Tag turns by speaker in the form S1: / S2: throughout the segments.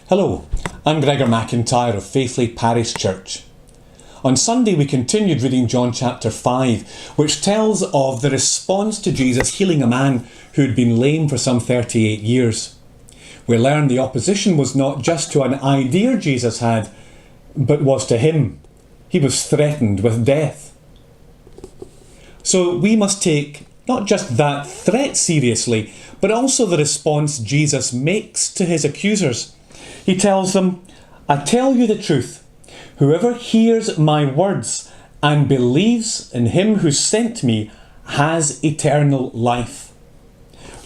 S1: Hello, I'm Gregor McIntyre of Faithleigh Parish Church. On Sunday we continued reading John chapter 5, which tells of the response to Jesus healing a man who had been lame for some 38 years. We learned the opposition was not just to an idea Jesus had, but was to him. He was threatened with death. So we must take not just that threat seriously, but also the response Jesus makes to his accusers. He tells them, "I tell you the truth, whoever hears my words and believes in him who sent me has eternal life."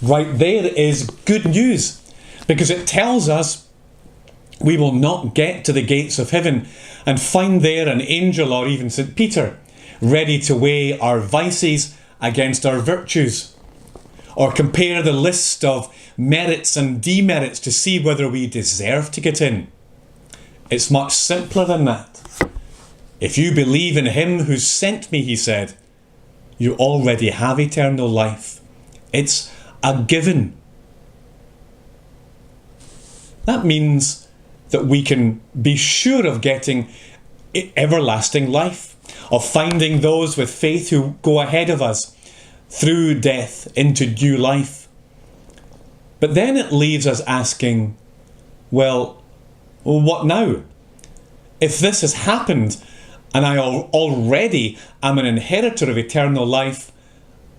S1: Right there is good news, because it tells us we will not get to the gates of heaven and find there an angel or even St. Peter ready to weigh our vices against our virtues, or compare the list of merits and demerits to see whether we deserve to get in. It's much simpler than that. If you believe in him who sent me, he said, you already have eternal life. It's a given. That means that we can be sure of getting everlasting life, of finding those with faith who go ahead of us through death into new life. But then it leaves us asking, well, what now? If this has happened and I already am an inheritor of eternal life,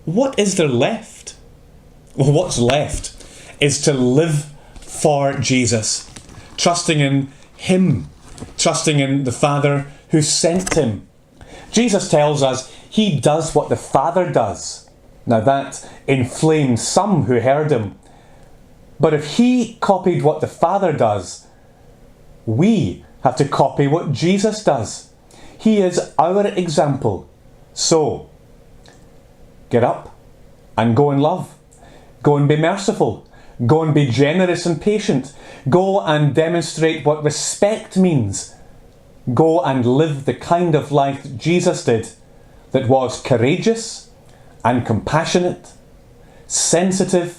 S1: what is there left? Well, what's left is to live for Jesus, trusting in him, trusting in the Father who sent him. Jesus tells us he does what the Father does. Now that inflamed some who heard him. But if he copied what the Father does, we have to copy what Jesus does. He is our example. So, get up and go and love. Go and be merciful. Go and be generous and patient. Go and demonstrate what respect means. Go and live the kind of life that Jesus did, that was courageous and compassionate, sensitive,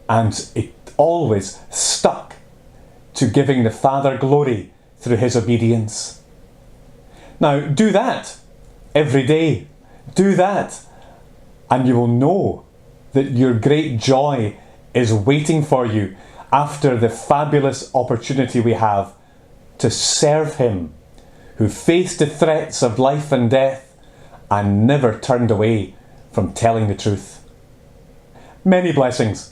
S1: and it always stuck to giving the Father glory through his obedience. Now, do that every day. Do that, and you will know that your great joy is waiting for you after the fabulous opportunity we have to serve him, who faced the threats of life and death and never turned away from telling the truth. Many blessings.